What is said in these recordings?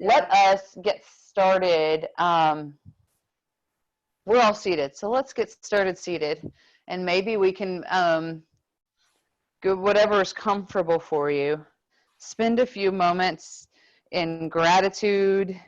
let us get started. We're all seated, so let's get started seated, and maybe we can go whatever is comfortable for you. Spend a few moments in gratitude,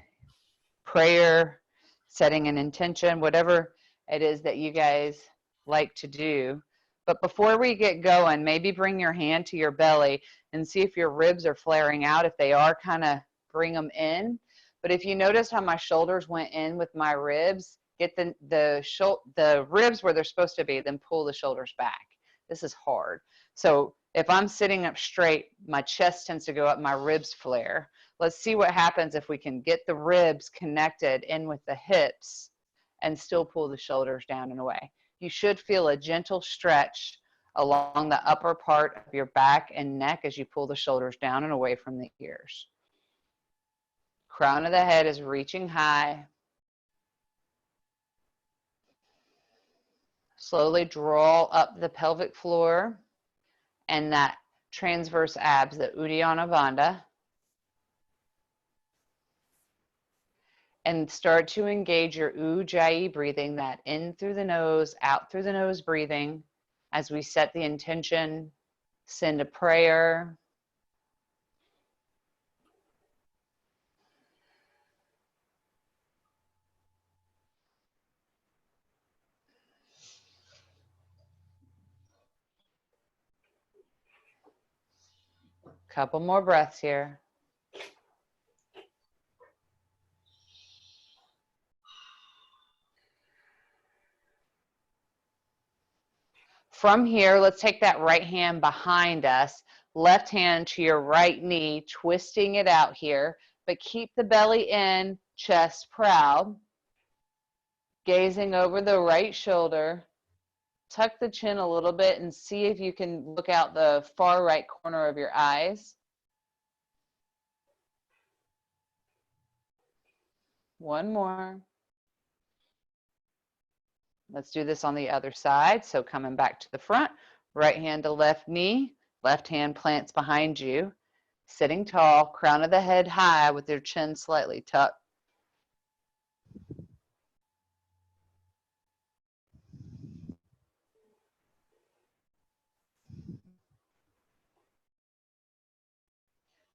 prayer, setting an intention, whatever it is that you guys like to do. But before we get going, maybe bring your hand to your belly and see if your ribs are flaring out. If they are, kind of bring them in. But if you notice how my shoulders went in with my ribs, get the ribs where they're supposed to be, then pull the shoulders back. This is hard. So if I'm sitting up straight, my chest tends to go up, my ribs flare. Let's see what happens if we can get the ribs connected in with the hips and still pull the shoulders down and away. You should feel a gentle stretch along the upper part of your back and neck as you pull the shoulders down and away from the ears. Crown of the head is reaching high. Slowly draw up the pelvic floor and that transverse abs, the Uddiyana Bandha. And start to engage your Ujjayi breathing, that in through the nose, out through the nose breathing, as we set the intention, send a prayer. Couple more breaths here. From here, let's take that right hand behind us, left hand to your right knee, twisting it out here, but keep the belly in, chest proud, gazing over the right shoulder. Tuck the chin a little bit and see if you can look out the far right corner of your eyes. One more. Let's do this on the other side. So coming back to the front, right hand to left knee, left hand plants behind you, sitting tall, crown of the head high with your chin slightly tucked.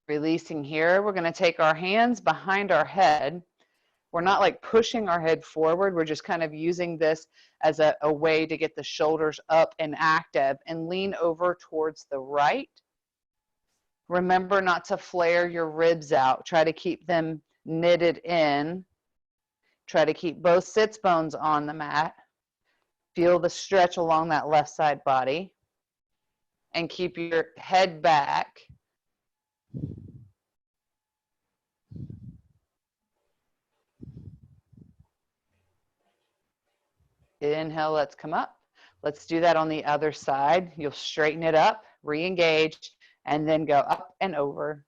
Releasing here, we're going to take our hands behind our head. We're not like pushing our head forward. We're just kind of using this as a way to get the shoulders up and active, and lean over towards the right. Remember not to flare your ribs out. Try to keep them knitted in. Try to keep both sits bones on the mat. Feel the stretch along that left side body. And keep your head back. Inhale, let's come up. Let's do that on the other side. You'll straighten it up, re-engage, and then go up and over.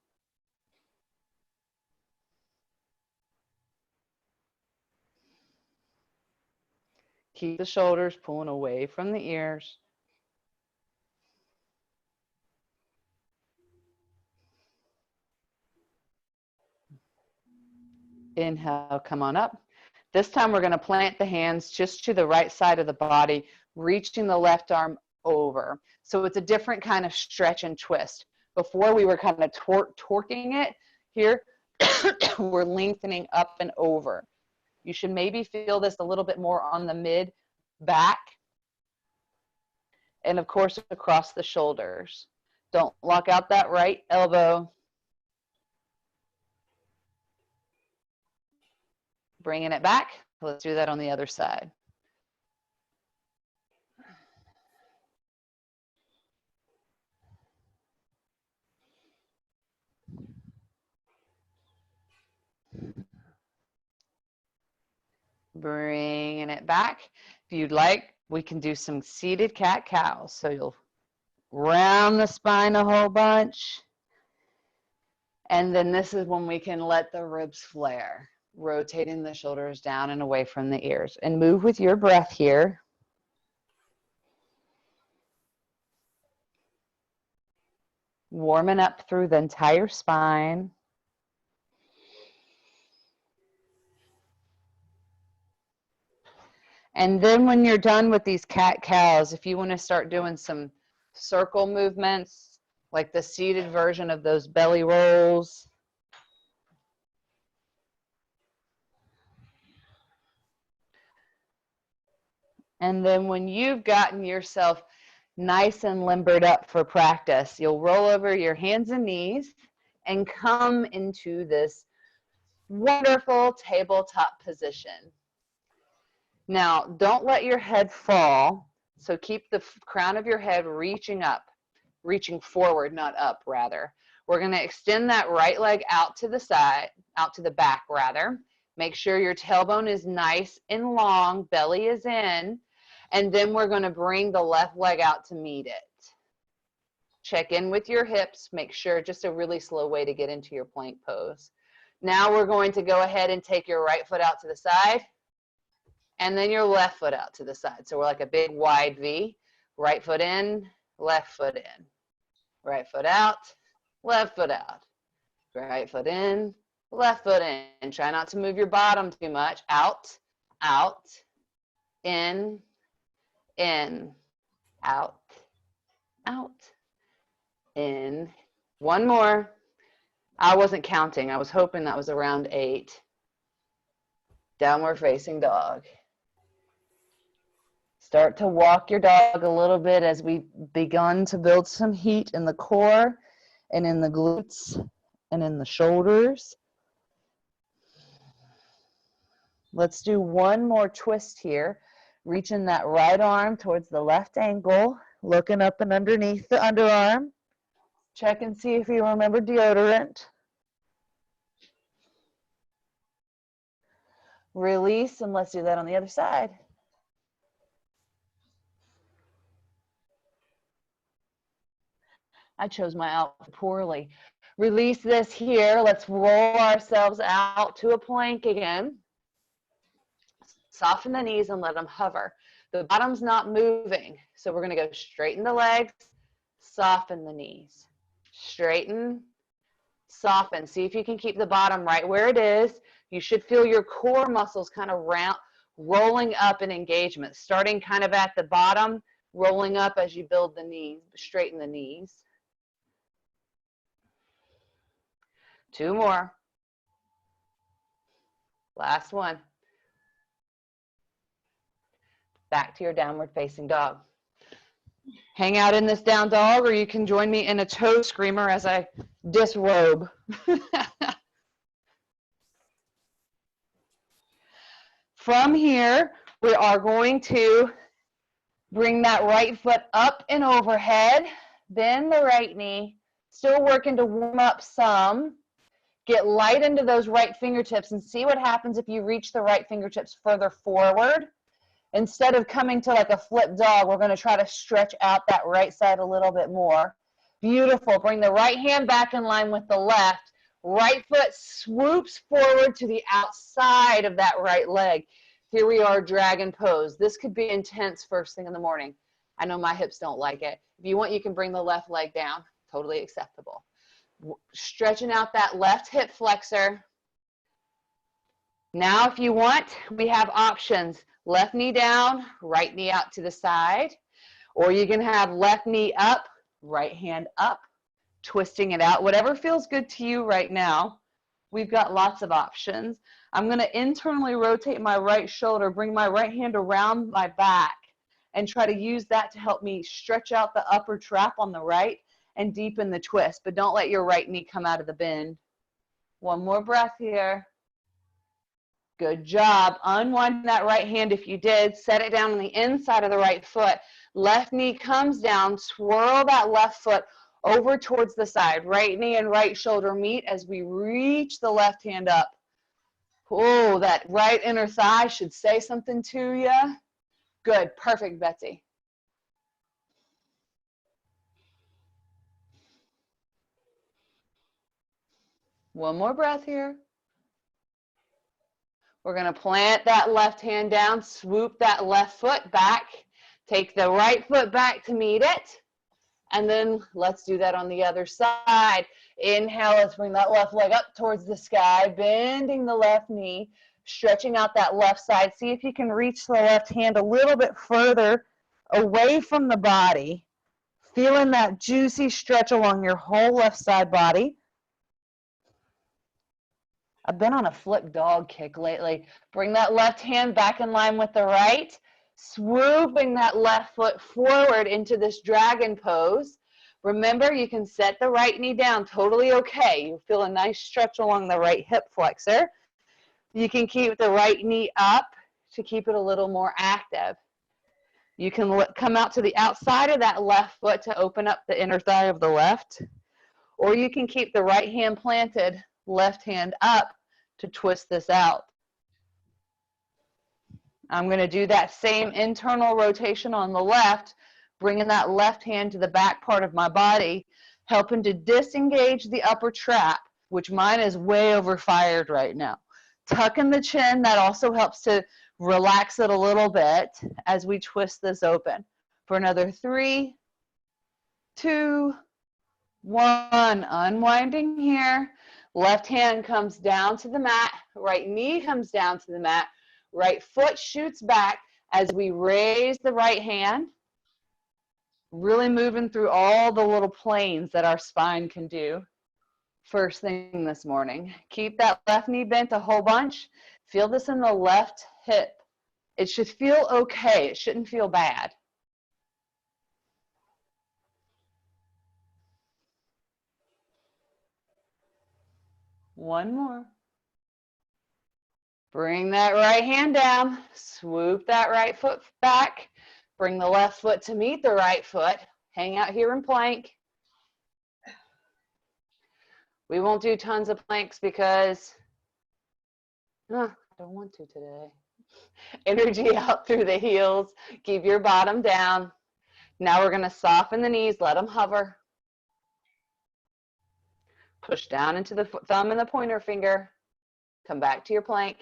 Keep the shoulders pulling away from the ears. Inhale, come on up. This time we're going to plant the hands just to the right side of the body, reaching the left arm over. So it's a different kind of stretch and twist. Before we were kind of torquing it. Here, we're lengthening up and over. You should maybe feel this a little bit more on the mid back. And of course, across the shoulders. Don't lock out that right elbow. Bringing it back. Let's do that on the other side. Bringing it back. If you'd like, we can do some seated cat-cows. So you'll round the spine a whole bunch. And then this is when we can let the ribs flare, rotating the shoulders down and away from the ears. And move with your breath here. Warming up through the entire spine. And then when you're done with these cat-cows, if you want to start doing some circle movements, like the seated version of those belly rolls. And then when you've gotten yourself nice and limbered up for practice, you'll roll over your hands and knees and come into this wonderful tabletop position. Now, don't let your head fall. So keep the crown of your head reaching up, reaching forward, not up, rather. We're going to extend that right leg out to the side, out to the back, rather. Make sure your tailbone is nice and long, belly is in, and then we're going to bring the left leg out to meet it. Check in with your hips. Make sure, just a really slow way to get into your plank pose. Now we're going to go ahead and take your right foot out to the side, and then your left foot out to the side. So we're like a big wide V. Right foot in, left foot in. Right foot out, left foot out. Right foot in, left foot in. Try not to move your bottom too much. Out, out, in, out, out, in. One more. I wasn't counting. I was hoping that was around 8. Downward facing dog. Start to walk your dog a little bit as we begun to build some heat in the core and in the glutes and in the shoulders. Let's do one more twist here. Reaching that right arm towards the left ankle, looking up and underneath the underarm. Check and see if you remember deodorant. Release, and let's do that on the other side. I chose my outfit poorly. Release this here. Let's roll ourselves out to a plank again. Soften the knees and let them hover. The bottom's not moving, so we're going to go straighten the legs, soften the knees. Straighten, soften. See if you can keep the bottom right where it is. You should feel your core muscles kind of rolling up in engagement, starting kind of at the bottom, rolling up as you build the knees, straighten the knees. 2 more. Last one. Back to your downward facing dog. Hang out in this down dog, or you can join me in a toe screamer as I disrobe. From here, we are going to bring that right foot up and overhead, bend the right knee, still working to warm up some. Get light into those right fingertips and see what happens if you reach the right fingertips further forward. Instead of coming to like a flip dog, we're going to try to stretch out that right side a little bit more. Beautiful. Bring the right hand back in line with the left. Right foot swoops forward to the outside of that right leg. Here we are, dragon pose. This could be intense first thing in the morning. I know my hips don't like it. If you want, you can bring the left leg down. Totally acceptable. Stretching out that left hip flexor. Now, if you want, we have options. Left knee down, right knee out to the side. Or you can have left knee up, right hand up, twisting it out. Whatever feels good to you right now. We've got lots of options. I'm going to internally rotate my right shoulder, bring my right hand around my back, and try to use that to help me stretch out the upper trap on the right and deepen the twist. But don't let your right knee come out of the bend. One more breath here. Good job. Unwind that right hand if you did. Set it down on the inside of the right foot. Left knee comes down. Swirl that left foot over towards the side. Right knee and right shoulder meet as we reach the left hand up. Oh, that right inner thigh should say something to you. Good. Perfect, Betsy. One more breath here. We're going to plant that left hand down, swoop that left foot back, take the right foot back to meet it, and then let's do that on the other side. Inhale, let's bring that left leg up towards the sky, bending the left knee, stretching out that left side. See if you can reach the left hand a little bit further away from the body, feeling that juicy stretch along your whole left side body. I've been on a flip dog kick lately. Bring that left hand back in line with the right, swooping that left foot forward into this dragon pose. Remember, you can set the right knee down, totally okay. You feel a nice stretch along the right hip flexor. You can keep the right knee up to keep it a little more active. You can come out to the outside of that left foot to open up the inner thigh of the left, or you can keep the right hand planted, left hand up to twist this out. I'm going to do that same internal rotation on the left, bringing that left hand to the back part of my body, helping to disengage the upper trap, which mine is way overfired right now. Tucking the chin, that also helps to relax it a little bit as we twist this open. For another 3, 2, 1, unwinding here. Left hand comes down to the mat, right knee comes down to the mat, right foot shoots back as we raise the right hand, really moving through all the little planes that our spine can do first thing this morning. Keep that left knee bent a whole bunch. Feel this in the left hip. It should feel okay. It shouldn't feel bad. One more. Bring that right hand down. Swoop that right foot back. Bring the left foot to meet the right foot. Hang out here in plank. We won't do tons of planks because I don't want to today. Energy out through the heels. Keep your bottom down. Now we're going to soften the knees. Let them hover. Push down into the thumb and the pointer finger. Come back to your plank.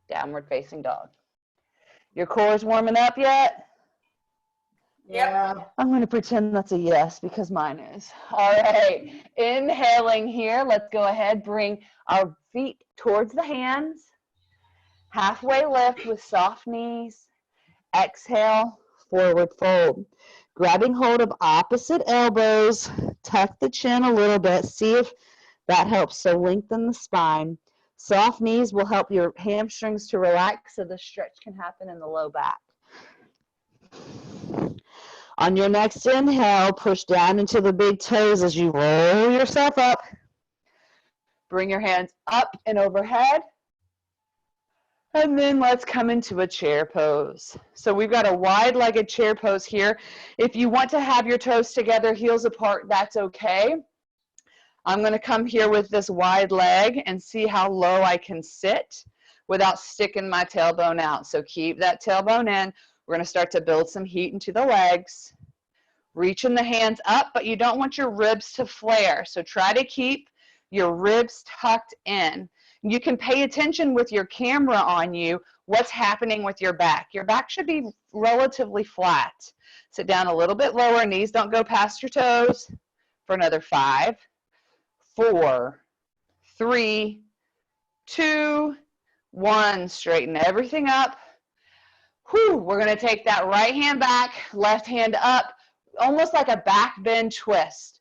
Downward facing dog. Your core is warming up yet? Yeah. I'm going to pretend that's a yes because mine is. All right. Inhaling here. Let's go ahead. Bring our feet towards the hands. Halfway lift with soft knees. Exhale, forward fold. Grabbing hold of opposite elbows. Tuck the chin a little bit. See if that helps. So lengthen the spine. Soft knees will help your hamstrings to relax so the stretch can happen in the low back. On your next inhale, push down into the big toes as you roll yourself up. Bring your hands up and overhead. And then let's come into a chair pose. So we've got a wide-legged chair pose here. If you want to have your toes together, heels apart, that's okay. I'm going to come here with this wide leg and see how low I can sit without sticking my tailbone out. So keep that tailbone in. We're going to start to build some heat into the legs. Reaching the hands up, but you don't want your ribs to flare. So try to keep your ribs tucked in. You can pay attention with your camera on you, what's happening with your back. Your back should be relatively flat. Sit down a little bit lower, knees don't go past your toes. For another 5, 4, 3, 2, 1. Straighten everything up. Whew, we're going to take that right hand back, left hand up, almost like a back bend twist.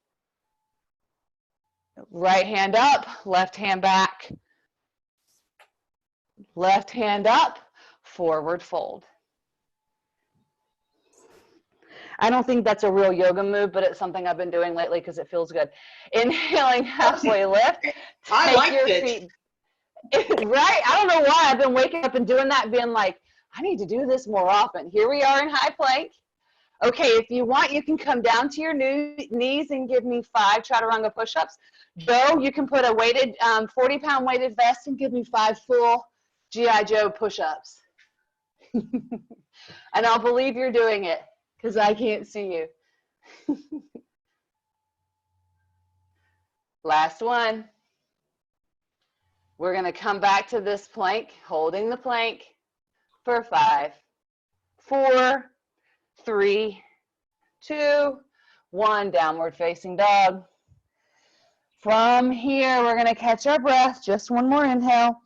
Right hand up, left hand back. Left hand up, forward fold. I don't think that's a real yoga move, but it's something I've been doing lately because it feels good. Inhaling, halfway lift. I liked it. Feet. Right? I don't know why I've been waking up and doing that, being like, I need to do this more often. Here we are in high plank. Okay, if you want, you can come down to your knees and give me 5 chaturanga push-ups. Joe, you can put a weighted, 40-pound weighted vest and give me 5 full G.I. Joe push-ups. And I'll believe you're doing it because I can't see you. Last one. We're going to come back to this plank, holding the plank for 5, 4, 3, 2, 1. Downward facing dog. From here, we're going to catch our breath. Just one more inhale.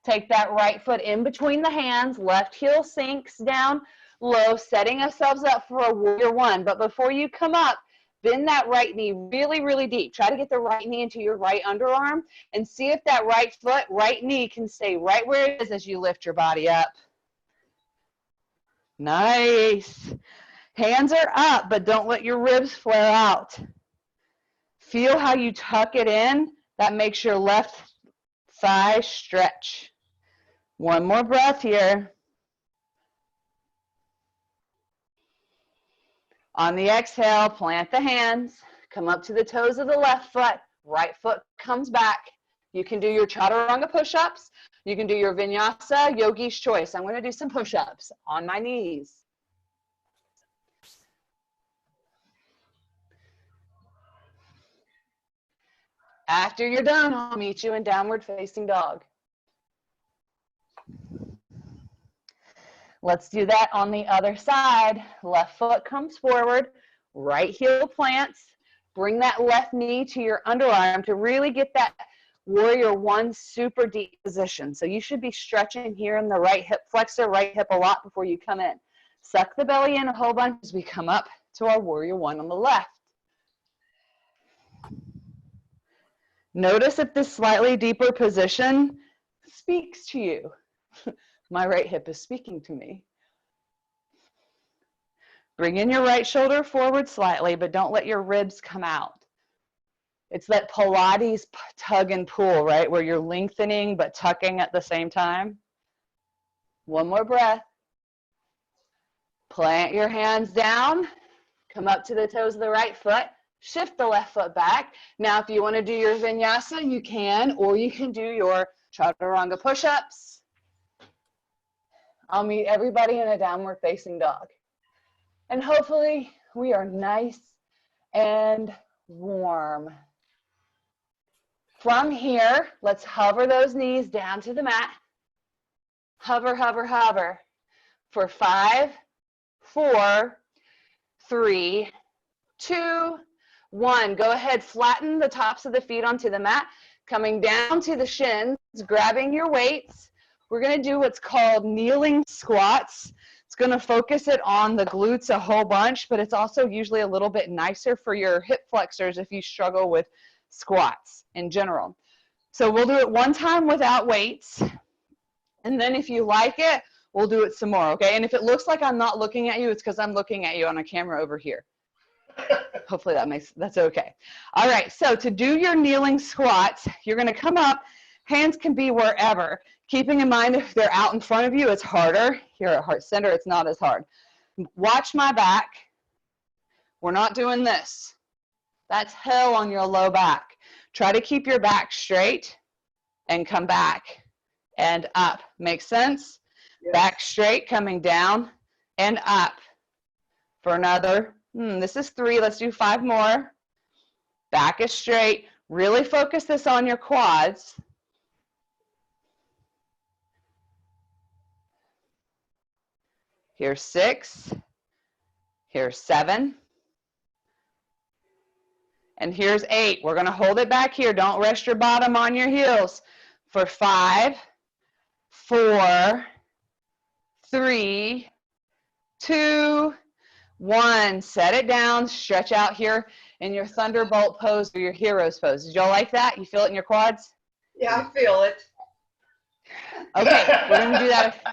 Take that right foot in between the hands, left heel sinks down low, setting ourselves up for a warrior one. But before you come up, bend that right knee really, really deep. Try to get the right knee into your right underarm and see if that right foot, right knee can stay right where it is as you lift your body up. Nice. Hands are up, but don't let your ribs flare out. Feel how you tuck it in. That makes your left thigh stretch. One more breath here. On the exhale, plant the hands. Come up to the toes of the left foot. Right foot comes back. You can do your chaturanga push-ups. You can do your vinyasa, yogi's choice. I'm going to do some push-ups on my knees. After you're done, I'll meet you in downward facing dog. Let's do that on the other side. Left foot comes forward, right heel plants. Bring that left knee to your underarm to really get that warrior one super deep position. So you should be stretching here in the right hip flexor, right hip a lot before you come in. Suck the belly in a whole bunch as we come up to our warrior one on the left. Notice if this slightly deeper position speaks to you. My right hip is speaking to me. Bring in your right shoulder forward slightly, but don't let your ribs come out. It's that Pilates tug and pull, right? Where you're lengthening but tucking at the same time. One more breath. Plant your hands down. Come up to the toes of the right foot. Shift the left foot back. Now, if you want to do your vinyasa, you can, or you can do your chaturanga push-ups. I'll meet everybody in a downward facing dog. And hopefully we are nice and warm. From here, let's hover those knees down to the mat. Hover, hover, hover for 5, 4, 3, 2, 1. Go ahead, flatten the tops of the feet onto the mat, coming down to the shins, grabbing your weights. We're going to do what's called kneeling squats. It's going to focus it on the glutes a whole bunch, but it's also usually a little bit nicer for your hip flexors if you struggle with squats in general. So we'll do it one time without weights, and then if you like it, we'll do it some more, okay? And if it looks like I'm not looking at you, it's because I'm looking at you on a camera over here. Hopefully that's okay. All right, so to do your kneeling squats, you're going to come up. Hands can be wherever. Keeping in mind if they're out in front of you, it's harder. Here at heart center, it's not as hard. Watch my back. We're not doing this. That's hell on your low back. Try to keep your back straight and come back and up. Make sense? Yes. Back straight, coming down and up for another. This is 3. Let's do 5 more. Back is straight. Really focus this on your quads. Here's 6. Here's 7. And here's 8. We're going to hold it back here. Don't rest your bottom on your heels. For 5, 4, 3, 2, 1. Set it down. Stretch out here in your thunderbolt pose or your hero's pose. Did y'all like that? You feel it in your quads? Yeah, I feel it. Okay, we're going to do that.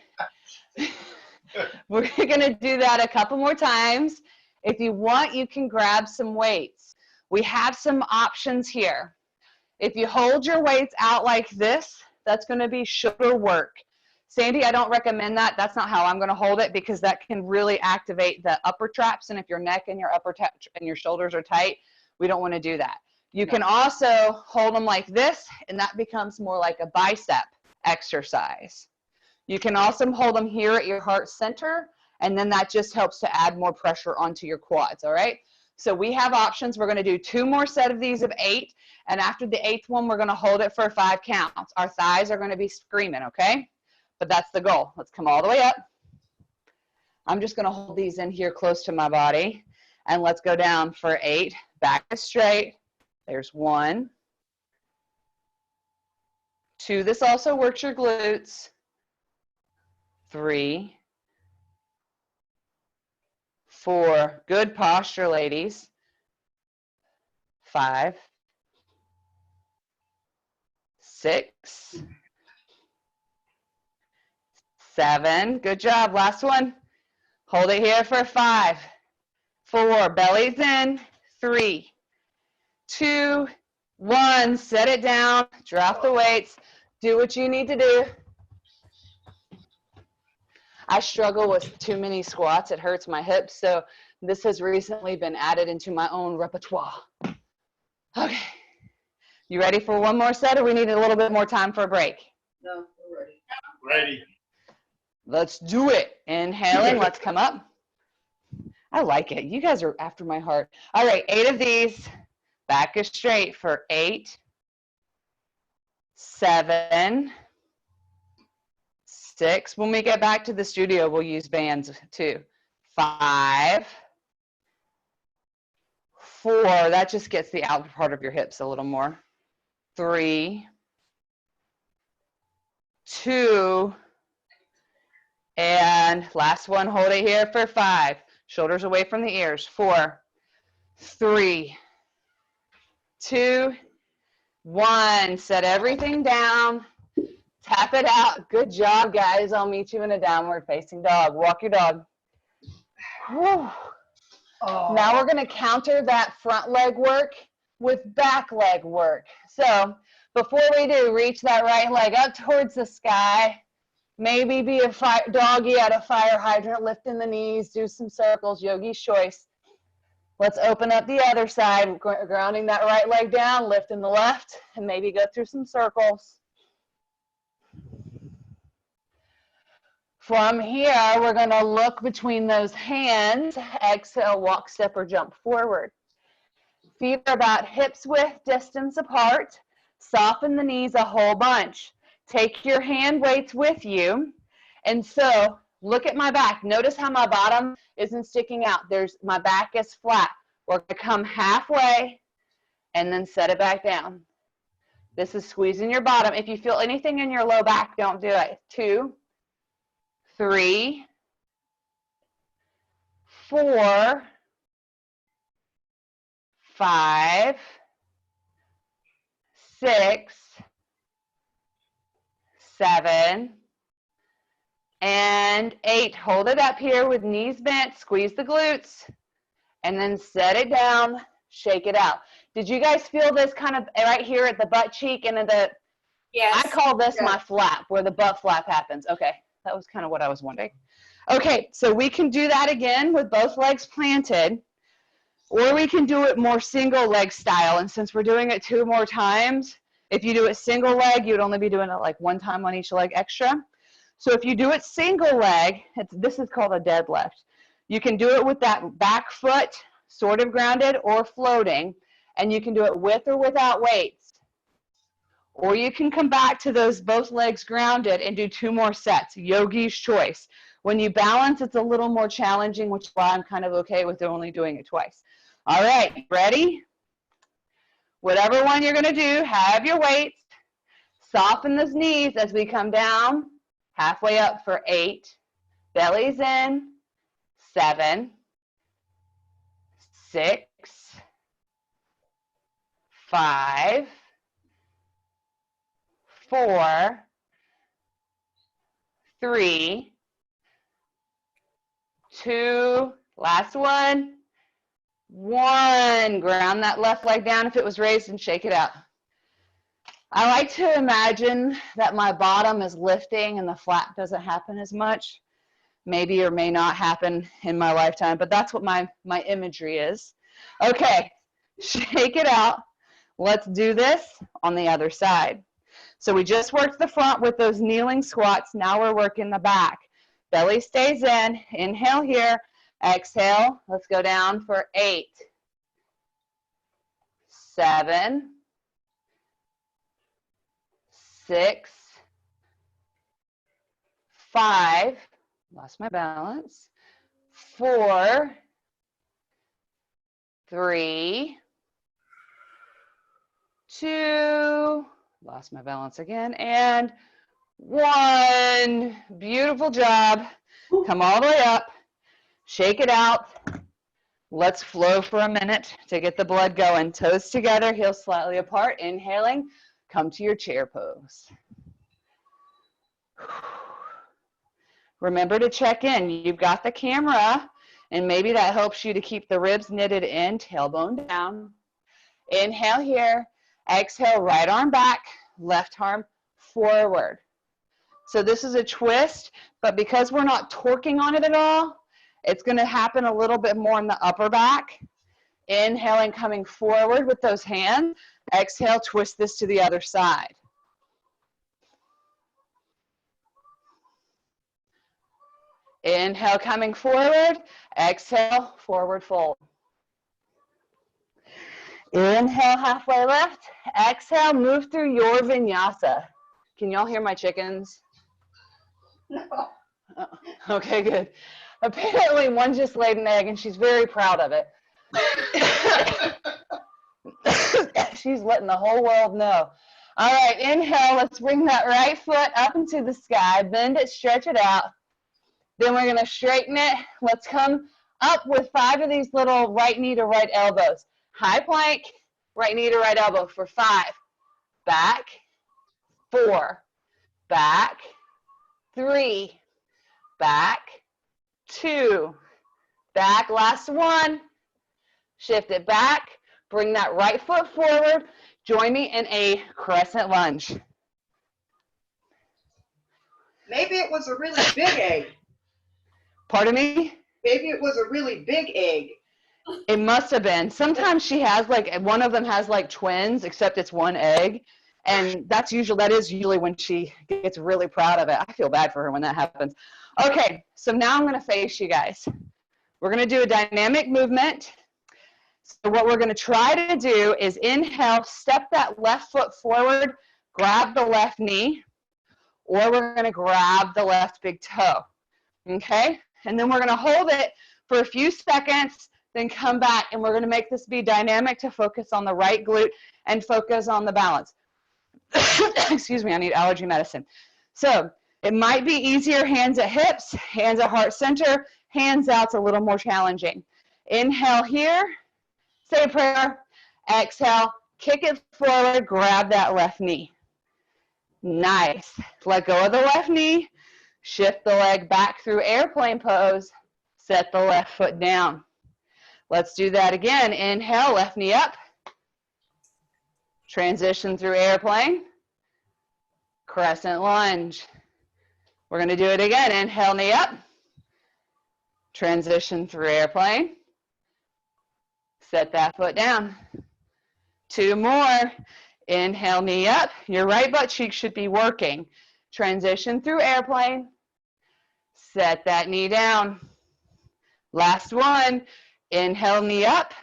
We're going to do that a couple more times. If you want, you can grab some weights. We have some options here. If you hold your weights out like this, that's going to be shoulder work. Sandy, I don't recommend that. That's not how I'm going to hold it because that can really activate the upper traps. And if your neck and your and your shoulders are tight, we don't want to do that. You can also hold them like this, and that becomes more like a bicep exercise. You can also hold them here at your heart center, and then that just helps to add more pressure onto your quads, all right? So we have options. We're going to do 2 more set of these of 8, and after the 8th one, we're going to hold it for 5 counts. Our thighs are going to be screaming, okay? But that's the goal. Let's come all the way up. I'm just going to hold these in here close to my body, and let's go down for 8. Back is straight. There's 1, 2, this also works your glutes. 3, 4, good posture, ladies. 5, 6, 7, good job. Last one. Hold it here for 5, 4, bellies in. 3, 2, 1, set it down, drop the weights, do what you need to do. I struggle with too many squats, it hurts my hips, so this has recently been added into my own repertoire. Okay, you ready for one more set, or we need a little bit more time for a break? No, we're ready. Ready. Let's do it. Inhaling, let's come up. I like it, you guys are after my heart. All right, 8 of these, back is straight for 8, 7, 6. When we get back to the studio, we'll use bands too. 5, 4. That just gets the outer part of your hips a little more. 3, 2, and last one. Hold it here for 5. Shoulders away from the ears. 4, 3, 2, 1. Set everything down. Tap it out. Good job, guys. I'll meet you in a downward facing dog. Walk your dog. Whew. Oh. Now we're going to counter that front leg work with back leg work. So before we do, reach that right leg up towards the sky. Maybe be a doggy at a fire hydrant, lifting the knees, do some circles, yogi's choice. Let's open up the other side, grounding that right leg down, lifting the left, and maybe go through some circles. From here, we're going to look between those hands. Exhale, walk, step, or jump forward. Feet are about hips width distance apart. Soften the knees a whole bunch. Take your hand weights with you. And so, look at my back. Notice how my bottom isn't sticking out. My back is flat. We're going to come halfway and then set it back down. This is squeezing your bottom. If you feel anything in your low back, don't do it. 2, 3, 4, 5, 6, 7, and 8. Hold it up here with knees bent. Squeeze the glutes. And then set it down. Shake it out. Did you guys feel this kind of right here at the butt cheek and at the, yes. I call this my flap, where the butt flap happens. Okay, that was kind of what I was wondering. Okay, so we can do that again with both legs planted, or we can do it more single leg style. And since we're doing it 2 more times, if you do it single leg, you'd only be doing it like 1 time on each leg extra. So if you do it single leg, this is called a deadlift. You can do it with that back foot sort of grounded or floating, and you can do it with or without weights. Or you can come back to those both legs grounded and do 2 more sets, yogi's choice. When you balance, it's a little more challenging, which is why I'm kind of okay with only doing it twice. All right, ready? Whatever one you're going to do, have your weights. Soften those knees as we come down, halfway up for 8. Bellies in. 7, 6, 5, 4, 3, 2, last one, 1. Ground that left leg down if it was raised and shake it out. I like to imagine that my bottom is lifting and the flap doesn't happen as much. Maybe or may not happen in my lifetime, but that's what my imagery is. Okay, shake it out. Let's do this on the other side. So we just worked the front with those kneeling squats. Now we're working the back. Belly stays in. Inhale here. Exhale. Let's go down for 8, 7, 6, 5. Lost my balance. 4, 3, 2, Lost my balance again. And 1. Beautiful job. Come all the way up. Shake it out. Let's flow for a minute to get the blood going. Toes together, heels slightly apart. Inhaling, come to your chair pose. Remember to check in. You've got the camera, and maybe that helps you to keep the ribs knitted in, tailbone down. Inhale here. Exhale, right arm back, left arm forward. So this is a twist, but because we're not torquing on it at all, it's going to happen a little bit more in the upper back. Inhaling, coming forward with those hands. Exhale, twist this to the other side. Inhale, coming forward. Exhale, forward fold. Inhale, halfway lift. Exhale, move through your vinyasa. Can y'all hear my chickens? No. Oh, okay, good. Apparently one just laid an egg and she's very proud of it. She's letting the whole world know. All right, inhale, let's bring that right foot up into the sky, bend it, stretch it out. Then we're gonna straighten it. Let's come up with 5 of these little right knee to right elbows. High plank, right knee to right elbow for 5. Back, 4, back, 3, back, 2, back, last 1. Shift it back, bring that right foot forward. Join me in a crescent lunge. Maybe it was a really big egg. Pardon me? Maybe it was a really big egg. It must have been. Sometimes she has like, one of them has like twins, except it's one egg. And that is usually when she gets really proud of it. I feel bad for her when that happens. Okay, so now I'm going to face you guys. We're going to do a dynamic movement. So what we're going to try to do is inhale, step that left foot forward, grab the left knee, or we're going to grab the left big toe. Okay? And then we're going to hold it for a few seconds, then come back, and we're going to make this be dynamic to focus on the right glute and focus on the balance. Excuse me, I need allergy medicine. So it might be easier hands at hips, hands at heart center, hands out's a little more challenging. Inhale here, say a prayer. Exhale, kick it forward, grab that left knee. Nice. Let go of the left knee, shift the leg back through airplane pose, set the left foot down. Let's do that again. Inhale, left knee up. Transition through airplane. Crescent lunge. We're going to do it again. Inhale, knee up. Transition through airplane. Set that foot down. 2 more. Inhale, knee up. Your right butt cheek should be working. Transition through airplane. Set that knee down. Last one. Inhale, knee up.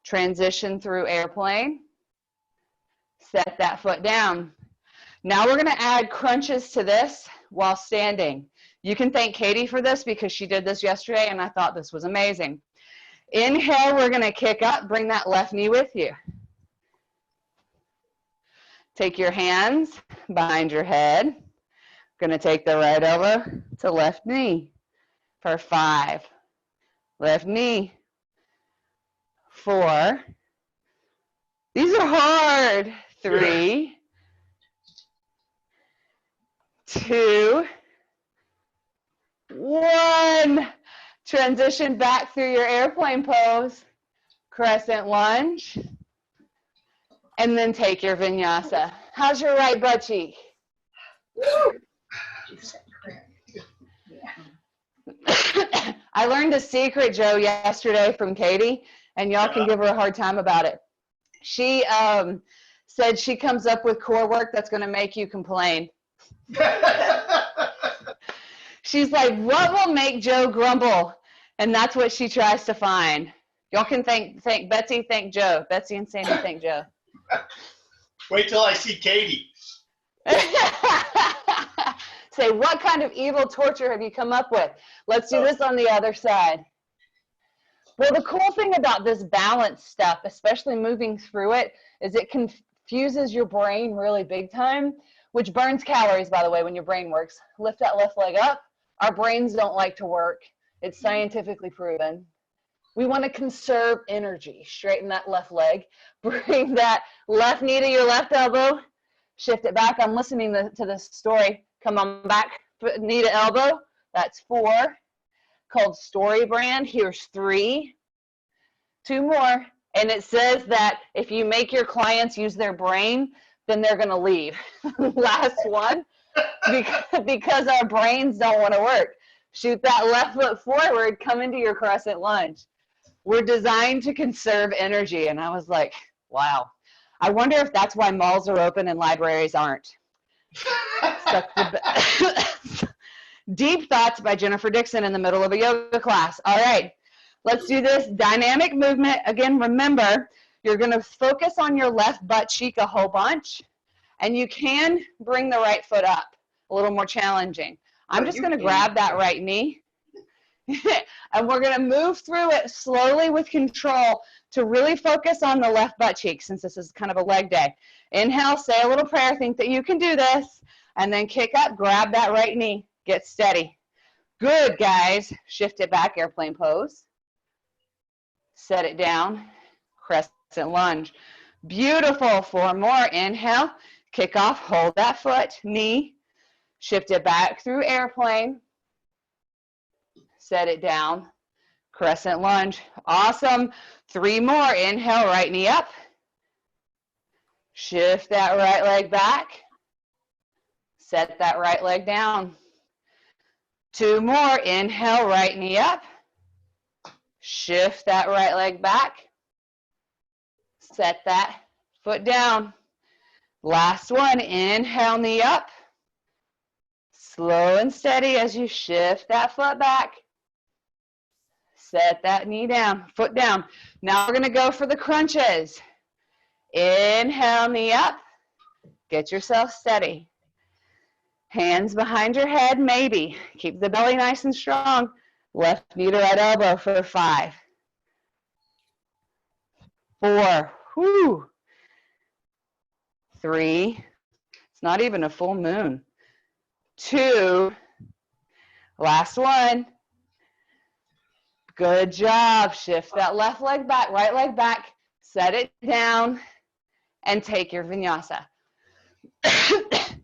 Transition through airplane. Set that foot down. Now we're going to add crunches to this while standing. You can thank Katie for this because she did this yesterday and I thought this was amazing. Inhale, we're going to kick up, bring that left knee with you. Take your hands behind your head. Going to take the right elbow to left knee for 5. Left knee. 4. These are hard. 3, 2, 1. Transition back through your airplane pose. Crescent lunge. And then take your vinyasa. How's your right butt cheek? I learned a secret, Joe, yesterday from Katie, and y'all can give her a hard time about it. She said she comes up with core work that's going to make you complain. She's like, what will make Joe grumble? And that's what she tries to find. Y'all can thank Betsy, thank Joe. Betsy and Sandy, thank Joe. Wait till I see Katie. Say, what kind of evil torture have you come up with? Let's do this on the other side. Well, the cool thing about this balance stuff, especially moving through it, is it can fuses your brain really big time, which burns calories, by the way, when your brain works. Lift that left leg up. Our brains don't like to work. It's scientifically proven. We want to conserve energy. Straighten that left leg. Bring that left knee to your left elbow. Shift it back. I'm listening to this story. Come on back. Knee to elbow. That's 4. Called Story Brand. Here's 3. 2 more. And it says that if you make your clients use their brain, then they're going to leave. Last one. Because our brains don't want to work. Shoot that left foot forward. Come into your crescent lunge. We're designed to conserve energy. And I was like, wow. I wonder if that's why malls are open and libraries aren't. Deep Thoughts by Jennifer Dixon in the middle of a yoga class. All right, let's do this dynamic movement. Again, remember, you're going to focus on your left butt cheek a whole bunch, and you can bring the right foot up, a little more challenging. I'm just going to grab that right knee, and we're going to move through it slowly with control to really focus on the left butt cheek, since this is kind of a leg day. Inhale, say a little prayer, think that you can do this, and then kick up, grab that right knee, get steady. Good, guys. Shift it back, airplane pose. Set it down, crescent lunge. Beautiful. 4 more. Inhale, kick off, hold that foot, knee. Shift it back through airplane. Set it down, crescent lunge. Awesome. 3 more. Inhale, right knee up. Shift that right leg back. Set that right leg down. 2 more. Inhale, right knee up. Shift that right leg back. Set that foot down. Last one. Inhale, knee up. Slow and steady as you shift that foot back. Set that knee down, foot down. Now we're going to go for the crunches. Inhale, knee up. Get yourself steady. Hands behind your head, maybe. Keep the belly nice and strong. Left knee to right elbow for 5. 4. Whew. 3. It's not even a full moon. 2. Last one. Good job. Shift that left leg back, right leg back. Set it down and take your vinyasa. Is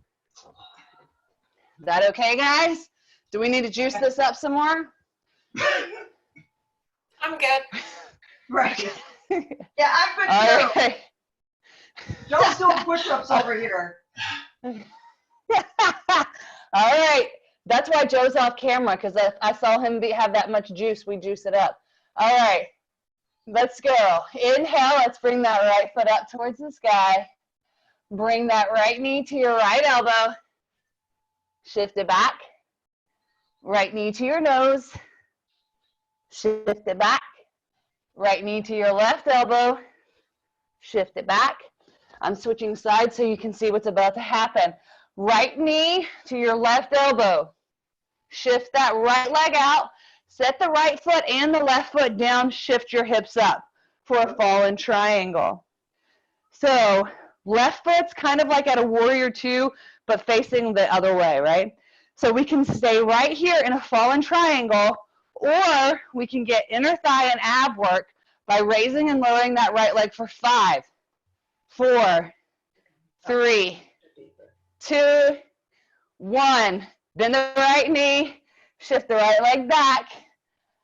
that okay, guys? Do we need to juice this up some more? I'm good. Right. Yeah, I'm good too. Right. Joe's doing push-ups over here. All right. That's why Joe's off camera, because I saw him have that much juice. We juice it up. All right. Let's go. Inhale. Let's bring that right foot up towards the sky. Bring that right knee to your right elbow. Shift it back. Right knee to your nose. Shift it back. Right knee to your left elbow. Shift it back. I'm switching sides so you can see what's about to happen. Right knee to your left elbow. Shift that right leg out. Set the right foot and the left foot down. Shift your hips up for a fallen triangle. So left foot's kind of like at a warrior 2, but facing the other way, right? So we can stay right here in a fallen triangle, or we can get inner thigh and ab work by raising and lowering that right leg for 5, 4, 3, 2, 1. Bend the right knee, shift the right leg back,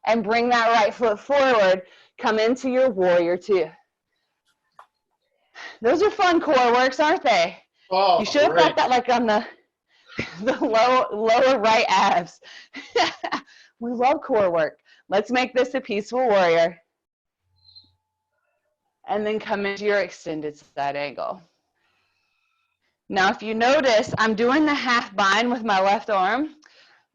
and bring that right foot forward. Come into your warrior 2. Those are fun core works, aren't they? Oh, you should have got that like on the lower right abs. We love core work. Let's make this a peaceful warrior. And then come into your extended side angle. Now, if you notice, I'm doing the half bind with my left arm.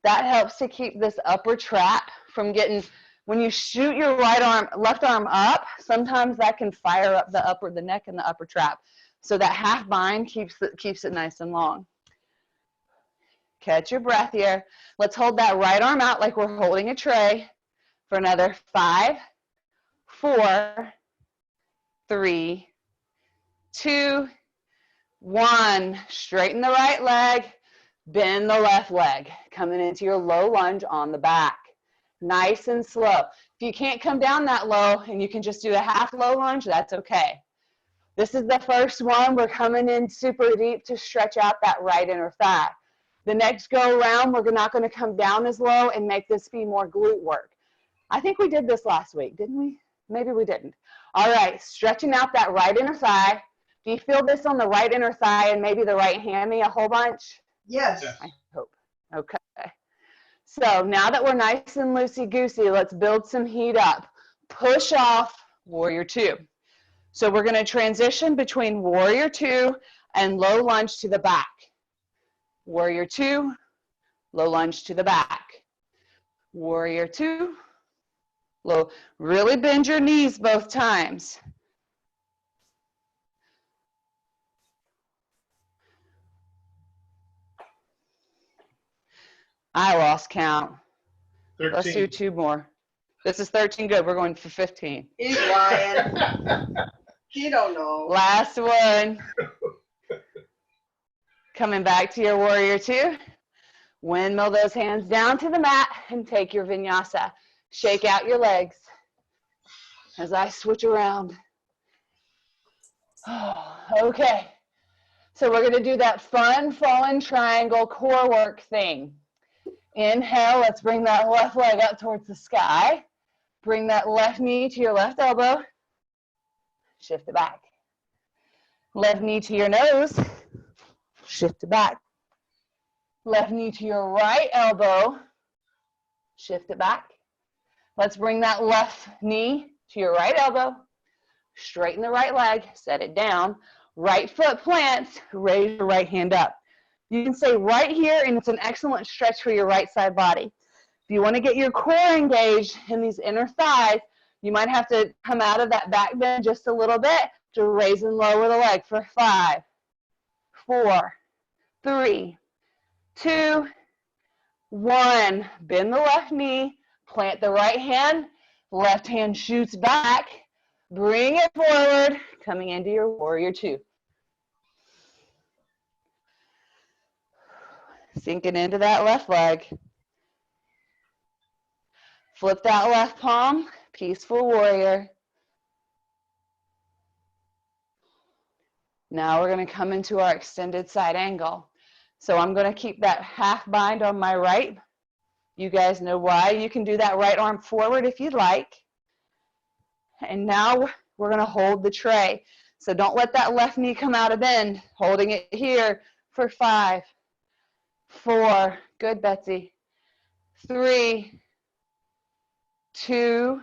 That helps to keep this upper trap from getting, when you shoot your left arm up, sometimes that can fire up the neck and the upper trap. So that half bind keeps it nice and long. Catch your breath here. Let's hold that right arm out like we're holding a tray for another 5, 4, 3, 2, 1, straighten the right leg, bend the left leg, coming into your low lunge on the back. Nice and slow. If you can't come down that low and you can just do a half low lunge, that's okay. This is the first one. We're coming in super deep to stretch out that right inner thigh. The next go around, we're not going to come down as low and make this be more glute work. I think we did this last week, didn't we? Maybe we didn't. All right, stretching out that right inner thigh. Do you feel this on the right inner thigh and maybe the right hammy a whole bunch? Yes. I hope. Okay. So now that we're nice and loosey-goosey, let's build some heat up. Push off warrior 2. So we're going to transition between warrior 2 and low lunge to the back. Warrior 2, low lunge to the back. Warrior 2, low. Really bend your knees both times. I lost count. 13. Let's do 2 more. This is 13 good. We're going for 15. He's lying. He don't know. Last one. Coming back to your warrior 2. Windmill those hands down to the mat and take your vinyasa. Shake out your legs as I switch around. Oh, okay. So we're going to do that fun fallen triangle core work thing. Inhale, let's bring that left leg up towards the sky. Bring that left knee to your left elbow. Shift it back. Left knee to your nose. Shift it back. Left knee to your right elbow. Shift it back. Let's bring that left knee to your right elbow. Straighten the right leg. Set it down. Right foot plants. Raise your right hand up. You can stay right here, and it's an excellent stretch for your right side body. If you want to get your core engaged in these inner thighs, you might have to come out of that back bend just a little bit to raise and lower the leg for 5, 4, 3, 2, 1. Bend the left knee, plant the right hand, left hand shoots back, bring it forward, coming into your warrior 2. Sinking into that left leg. Flip that left palm, peaceful warrior. Now we're going to come into our extended side angle. So I'm going to keep that half bind on my right. You guys know why. You can do that right arm forward if you'd like. And now we're going to hold the tray. So don't let that left knee come out of bend. Holding it here for 5, 4, good Betsy, 3, 2,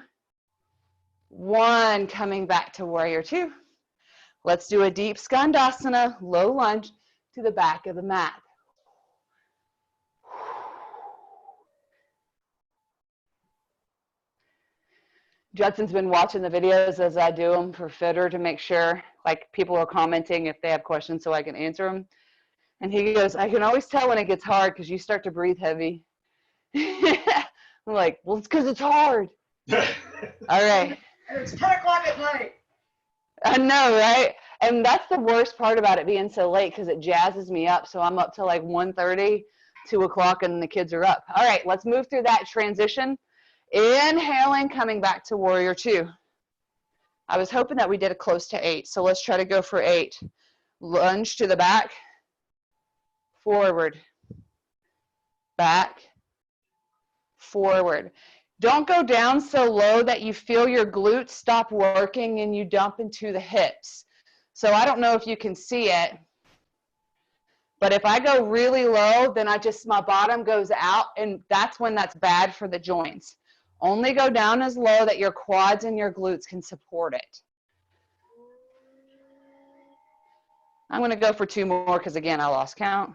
1, coming back to warrior 2. Let's do a deep skandasana, low lunge to the back of the mat. Judson's been watching the videos as I do them for fitter to make sure, like, people are commenting if they have questions so I can answer them. And he goes, I can always tell when it gets hard because you start to breathe heavy. I'm like, well, it's because it's hard. All right. And it's 10 o'clock at night. I know, right? And that's the worst part about it being so late because it jazzes me up. So I'm up till like 1:30, 2 o'clock, and the kids are up. All right, let's move through that transition. Inhaling, coming back to warrior 2. I was hoping that we did a close to 8. So let's try to go for 8. Lunge to the back. Forward, back, forward. Don't go down so low that you feel your glutes stop working and you dump into the hips. So I don't know if you can see it, but if I go really low, then my bottom goes out, and that's when that's bad for the joints. Only go down as low that your quads and your glutes can support it. I'm going to go for 2 more because, again, I lost count.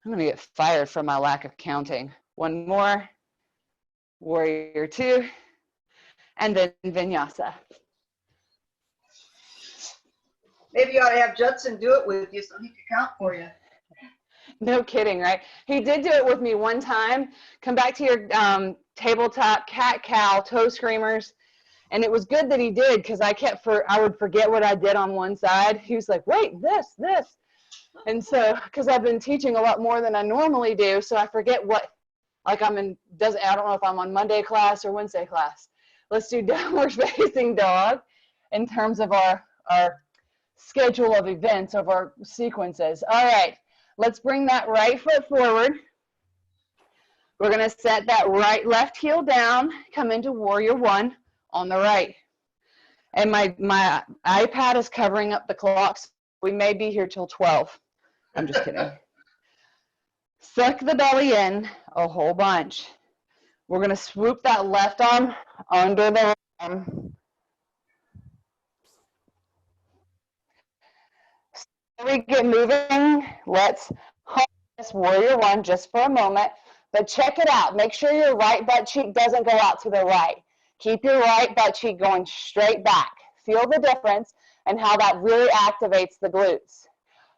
I'm going to get fired for my lack of counting. 1 more, warrior 2, and then vinyasa. Maybe you ought to have Judson do it with you so he can count for you. No kidding, right? He did do it with me one time. Come back to your tabletop cat-cow toe screamers, And it was good that he did, because I would forget what I did on one side. He was like, wait, this. And so, because I've been teaching a lot more than I normally do, so I forget what, like I don't know if I'm on Monday class or Wednesday class. Let's do downward facing dog in terms of our schedule of events, of our sequences. All right, let's bring that right foot forward. We're gonna set that left heel down, come into warrior one on the right. And my iPad is covering up the clocks. We may be here till 12. I'm just kidding. Suck the belly in a whole bunch. We're gonna swoop that left arm under the right arm. So we get moving, let's hold this warrior one just for a moment. But check it out. Make sure your right butt cheek doesn't go out to the right. Keep your right butt cheek going straight back. Feel the difference and how that really activates the glutes.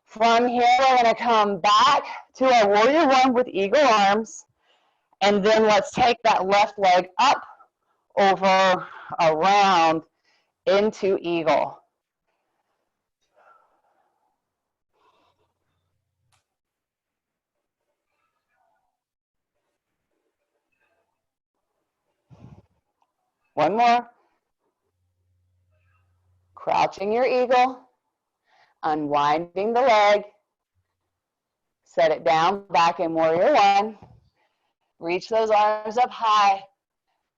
From here, we're going to come back to our warrior one with eagle arms. And then let's take that left leg up, over, around, into eagle. One more. Crouching your eagle, unwinding the leg, set it down, back in warrior one, reach those arms up high,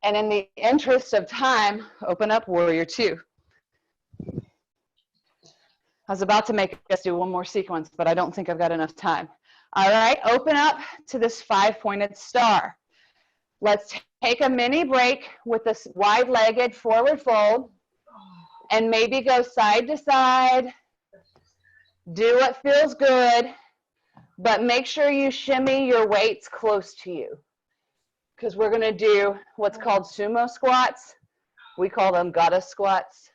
and in the interest of time, open up warrior two. I was about to make us do one more sequence, but I don't think I've got enough time. All right, open up to this 5-pointed star. Let's take a mini break with this wide-legged forward fold and maybe go side to side. Do what feels good, but make sure you shimmy your weights close to you, because we're going to do what's called sumo squats. We call them goddess squats.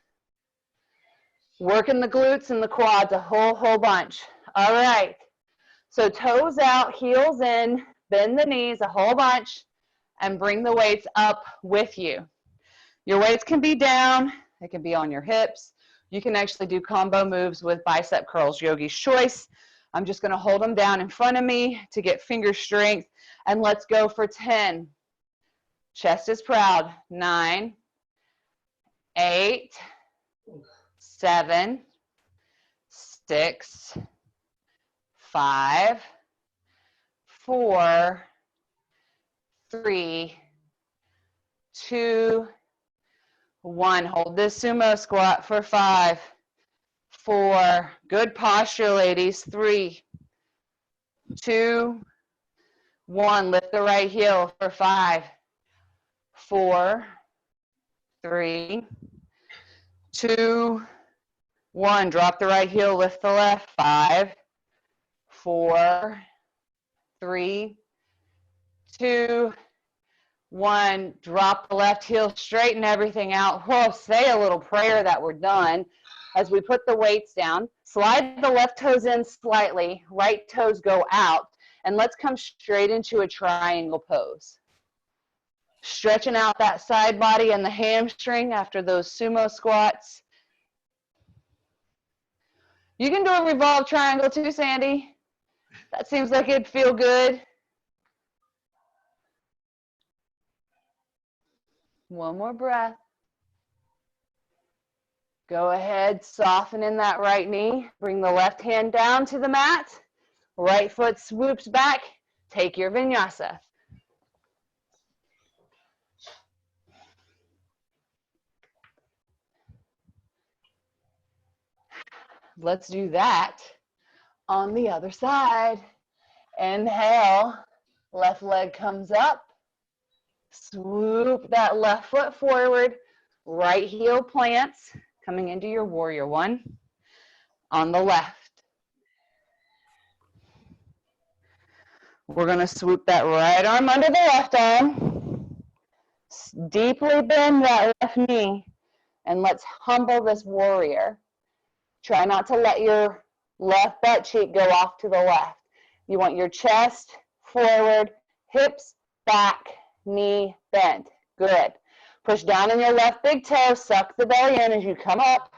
Working the glutes and the quads a whole bunch. All right. So toes out, heels in, bend the knees a whole bunch, and bring the weights up with you. Your weights can be down. They can be on your hips. You can actually do combo moves with bicep curls, yogi's choice. I'm just going to hold them down in front of me to get finger strength. And let's go for 10. Chest is proud. 9, 8, 7, 6, 5, 4, 3, 2, 1. Hold this sumo squat for 5, 4. Good posture, ladies. 3, 2, 1. Lift the right heel for 5, 4, 3, 2, 1. Drop the right heel, lift the left. 5, 4, 3, 2, 1. Drop the left heel, straighten everything out. Whoa, say a little prayer that we're done. As we put the weights down, slide the left toes in slightly, right toes go out, and let's come straight into a triangle pose. Stretching out that side body and the hamstring after those sumo squats. You can do a revolved triangle too, Sandy. That seems like it'd feel good. One more breath. Go ahead, soften in that right knee. Bring the left hand down to the mat. Right foot swoops back. Take your vinyasa. Let's do that on the other side. Inhale, left leg comes up. Swoop that left foot forward. Right heel plants, coming into your warrior one on the left. We're going to swoop that right arm under the left arm. Deeply bend that left knee. And let's humble this warrior. Try not to let your left butt cheek go off to the left. You want your chest forward, hips back, knee bent. Good. Push down in your left big toe, suck the belly in as you come up.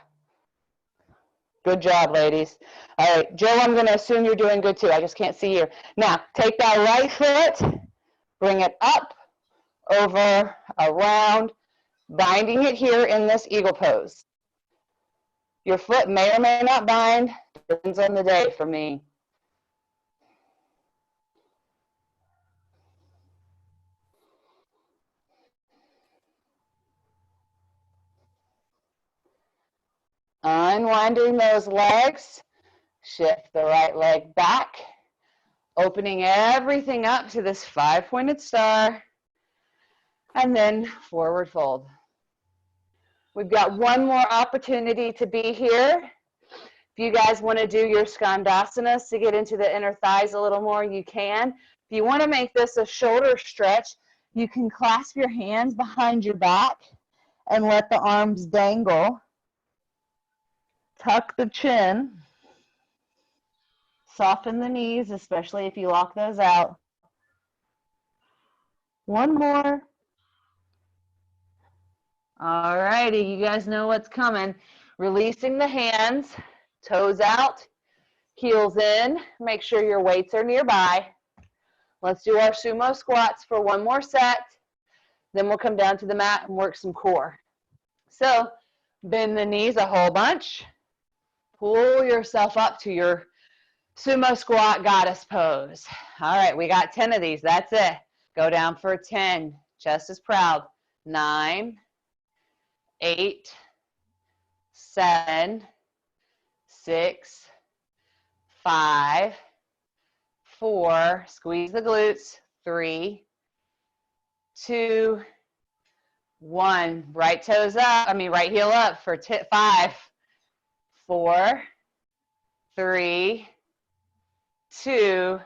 Good job, ladies. All right, Joe, I'm going to assume you're doing good too. I just can't see you. Now, take that right foot, bring it up, over, around, binding it here in this eagle pose. Your foot may or may not bind, depends on the day for me. Unwinding those legs, shift the right leg back, opening everything up to this 5-pointed star, and then forward fold. We've got one more opportunity to be here. If you guys want to do your Skandasanas to get into the inner thighs a little more, you can. If you want to make this a shoulder stretch, you can clasp your hands behind your back and let the arms dangle. Tuck the chin. Soften the knees, especially if you lock those out. One more. All righty, you guys know what's coming. Releasing the hands, toes out, heels in. Make sure your weights are nearby. Let's do our sumo squats for one more set. Then we'll come down to the mat and work some core. So bend the knees a whole bunch. Pull yourself up to your sumo squat goddess pose. All right, we got 10 of these. That's it. Go down for 10. Chest is proud. 9, 8, 7, 6, 5, 4. Squeeze the glutes. 3, 2, 1. Right toes up. Right heel up for 5, 4, 3, 2,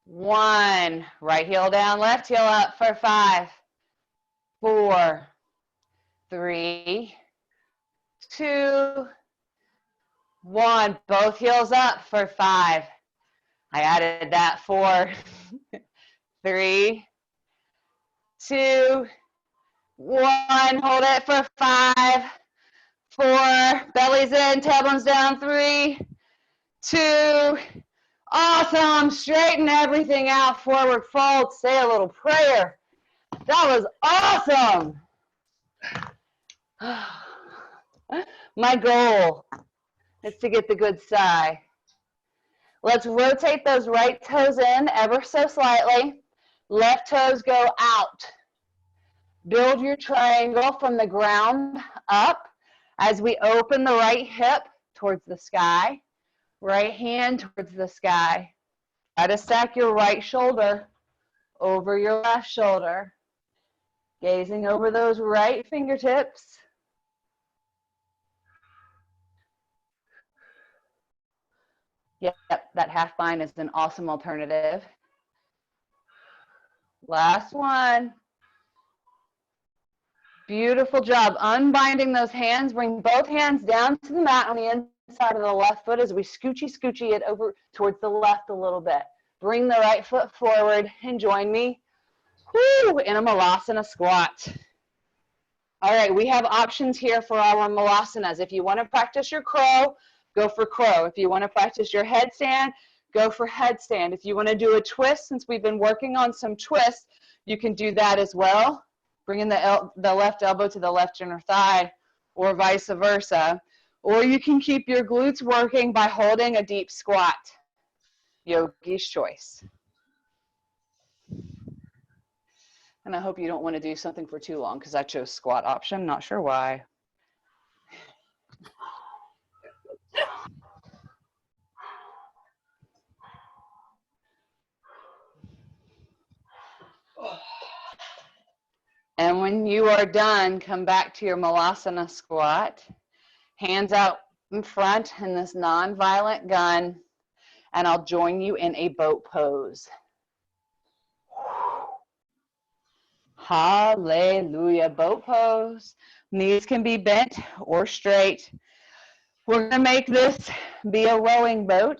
1. Right heel down, left heel up for 5, 4, 3, 2, 1. Both heels up for 5. I added that. 4, 3, 2, 1. Hold it for 5, 4. Belly's in, tailbones down. 3, 2. Awesome. Straighten everything out. Forward fold. Say a little prayer. That was awesome. My goal is to get the good sigh. Let's rotate those right toes in ever so slightly. Left toes go out. Build your triangle from the ground up as we open the right hip towards the sky. Right hand towards the sky. Try to stack your right shoulder over your left shoulder. Gazing over those right fingertips. Yep, that half bind is an awesome alternative. Last one. Beautiful job. Unbinding those hands. Bring both hands down to the mat on the inside of the left foot as we scoochie it over towards the left a little bit. Bring the right foot forward and join me in a Malasana squat. All right, we have options here for our Malasanas. If you want to practice your crow, go for crow. If you want to practice your headstand, go for headstand. If you want to do a twist, since we've been working on some twists, you can do that as well. Bringing the left elbow to the left inner thigh, or vice versa. Or you can keep your glutes working by holding a deep squat. Yogi's choice. And I hope you don't want to do something for too long because I chose squat option. Not sure why. And when you are done, come back to your Malasana squat. Hands out in front in this non-violent gun. And I'll join you in a boat pose. Hallelujah. Boat pose. Knees can be bent or straight. We're going to make this be a rowing boat.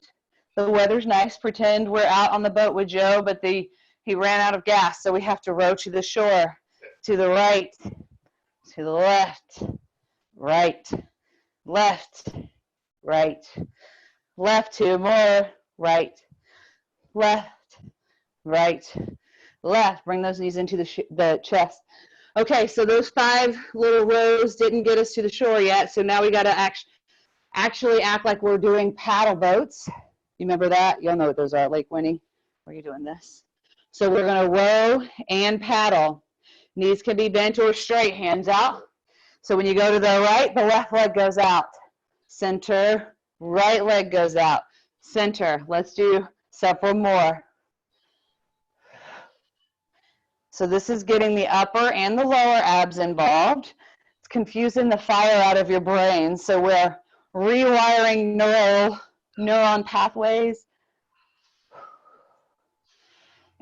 The weather's nice. Pretend we're out on the boat with Joe, but he ran out of gas, so we have to row to the shore. to the right, to the left, right, left, right, left, two more, right, left, right, left. Bring those knees into the chest. Okay, so those 5 little rows didn't get us to the shore yet, so now we got to actually act like we're doing paddle boats. You remember that? You'll know what those are, Lake Winnie. Where are you doing this? So we're going to row and paddle. Knees can be bent or straight, hands out. So when you go to the right, the left leg goes out. Center, right leg goes out. Center. Let's do several more. So this is getting the upper and the lower abs involved. It's confusing the fire out of your brain. So we're rewiring neuron pathways.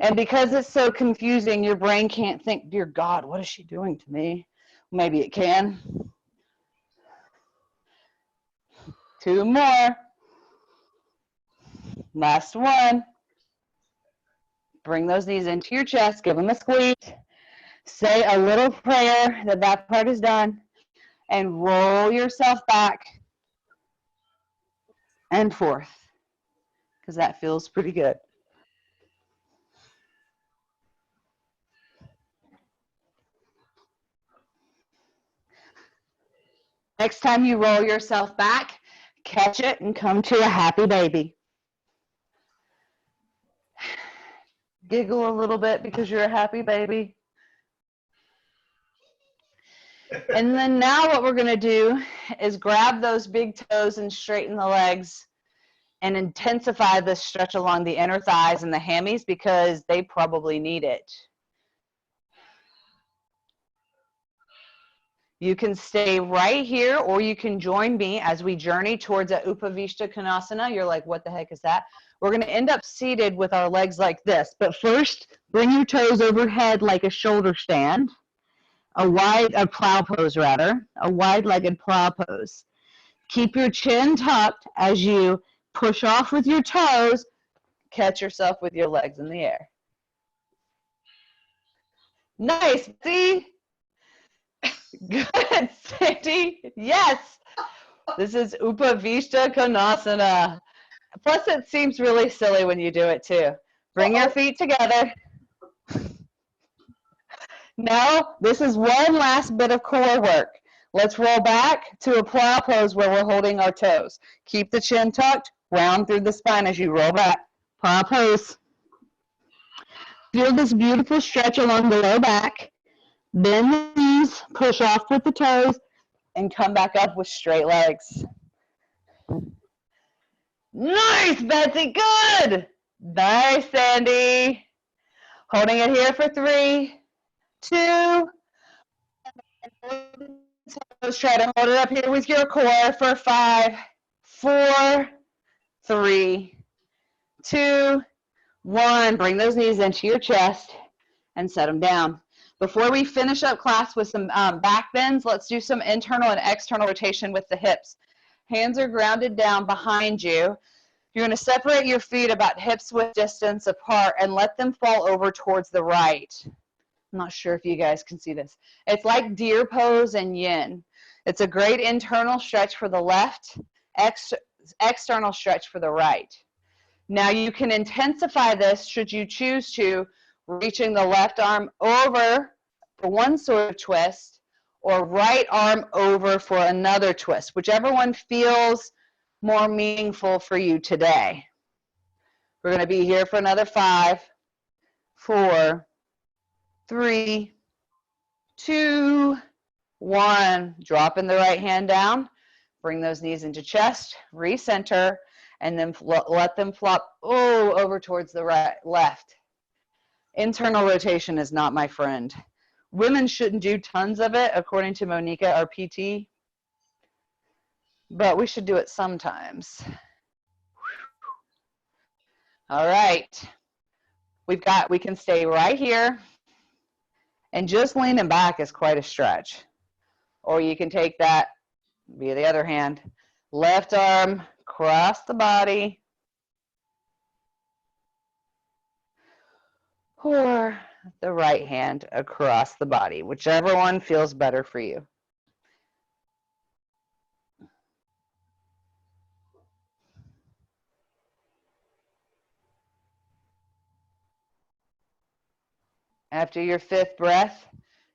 And because it's so confusing, your brain can't think, dear God, what is she doing to me? Maybe it can. 2 more. Last one. Bring those knees into your chest. Give them a squeeze. Say a little prayer that that part is done. And roll yourself back and forth. Because that feels pretty good. Next time you roll yourself back, catch it and come to a happy baby. Giggle a little bit because you're a happy baby. And then now what we're going to do is grab those big toes and straighten the legs and intensify the stretch along the inner thighs and the hammies because they probably need it. You can stay right here or you can join me as we journey towards a Upavishta Konasana. You're like, what the heck is that? We're going to end up seated with our legs like this. But first, bring your toes overhead like a shoulder stand. A plow pose rather, a wide-legged plow pose. Keep your chin tucked as you push off with your toes, catch yourself with your legs in the air. Nice, see? Good, Sandy. Yes. This is Upavishta Konasana. Plus, it seems really silly when you do it too. Bring your feet together. Now, this is one last bit of core work. Let's roll back to a plow pose where we're holding our toes. Keep the chin tucked, round through the spine as you roll back. Plow pose. Feel this beautiful stretch along the low back. Bend the knees, push off with the toes, and come back up with straight legs. Nice, Betsy, good. Nice, Sandy. Holding it here for 3, 2. Let's try to hold it up here with your core for 5, 4, 3, 2, 1. Bring those knees into your chest and set them down. Before we finish up class with some back bends, let's do some internal and external rotation with the hips. Hands are grounded down behind you. You're going to separate your feet about hips width distance apart and let them fall over towards the right. I'm not sure if you guys can see this. It's like deer pose and yin. It's a great internal stretch for the left, external stretch for the right. Now you can intensify this should you choose to, reaching the left arm over for one sort of twist or right arm over for another twist, whichever one feels more meaningful for you today. We're going to be here for another 5, 4, 3, 2, 1. Dropping the right hand down. Bring those knees into chest. Recenter. And then let them flop over towards the left. Internal rotation is not my friend. Women shouldn't do tons of it, according to Monica, our PT. But we should do it sometimes. All right. We can stay right here. And just leaning back is quite a stretch. Or you can take that via the other hand. Left arm, cross the body. 4, the right hand across the body, whichever one feels better for you. After your 5th breath,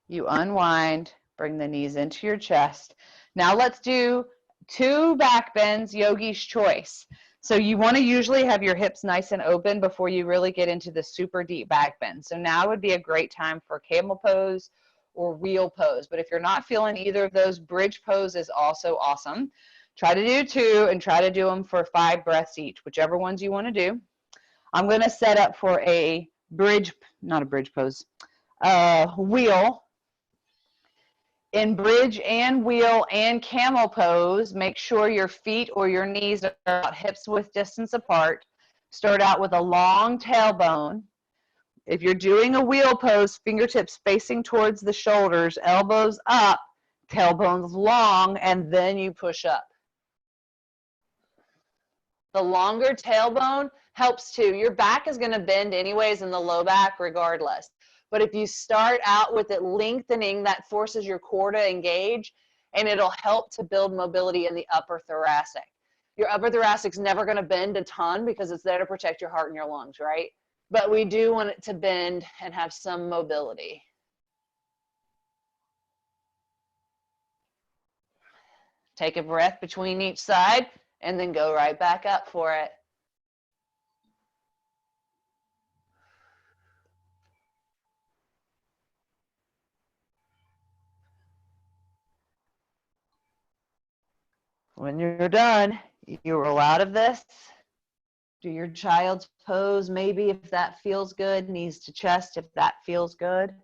you unwind, bring the knees into your chest. Now let's do 2 back bends, yogi's choice. So you want to usually have your hips nice and open before you really get into the super deep back bend. So now would be a great time for camel pose or wheel pose. But if you're not feeling either of those, bridge pose is also awesome. Try to do 2 and try to do them for 5 breaths each, whichever ones you want to do. I'm going to set up for a bridge, not a bridge pose, wheel. In bridge and wheel and camel pose, make sure your feet or your knees are about hips width distance apart. Start out with a long tailbone. If you're doing a wheel pose, fingertips facing towards the shoulders, elbows up, tailbones long, and then you push up. The longer tailbone helps too. Your back is going to bend anyways in the low back regardless. But if you start out with it lengthening, that forces your core to engage, and it'll help to build mobility in the upper thoracic. Your upper thoracic's never going to bend a ton because it's there to protect your heart and your lungs, right? But we do want it to bend and have some mobility. Take a breath between each side and then go right back up for it. When you're done, you roll out of this. Do your child's pose, maybe if that feels good, knees to chest if that feels good.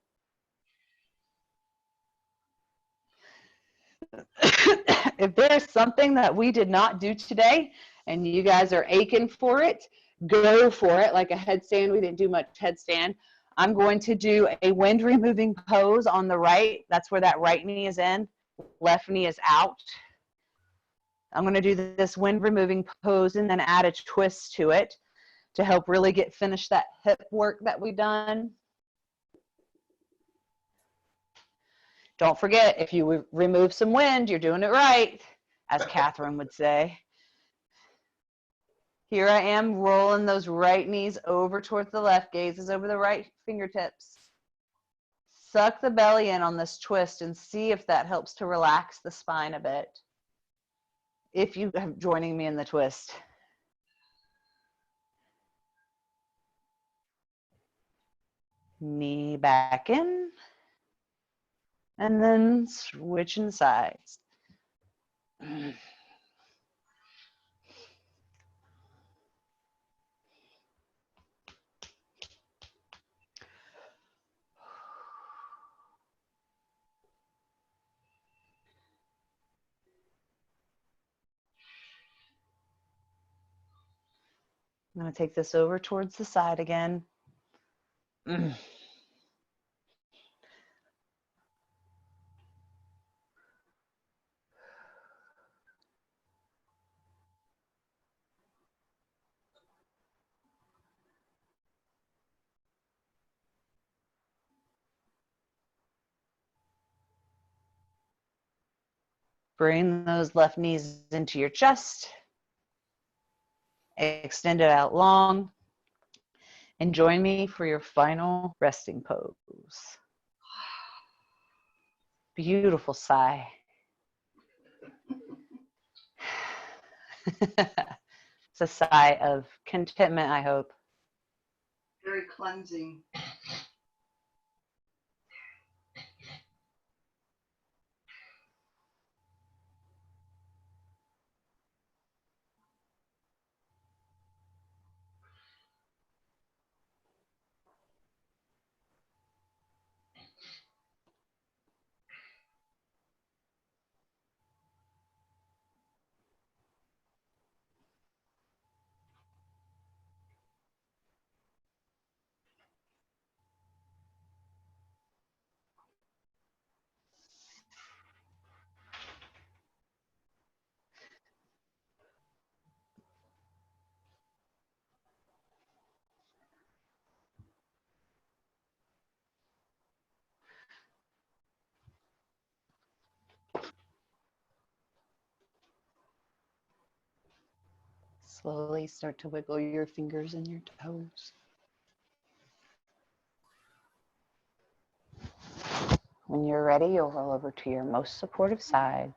If there's something that we did not do today and you guys are aching for it, go for it. Like a headstand, we didn't do much headstand. I'm going to do a wind removing pose on the right. That's where that right knee is in, left knee is out. I'm going to do this wind removing pose and then add a twist to it to help really finish that hip work that we've done. Don't forget, if you remove some wind, you're doing it right, as Catherine would say. Here I am rolling those right knees over towards the left, gazes over the right fingertips. Suck the belly in on this twist and see if that helps to relax the spine a bit. If you are joining me in the twist. Knee back in. And then switching sides. I'm going to take this over towards the side again. Bring those left knees into your chest. Extend it out long. And join me for your final resting pose. Beautiful sigh. It's a sigh of contentment, I hope. Very cleansing. Slowly start to wiggle your fingers and your toes. When you're ready, you'll roll over to your most supportive side.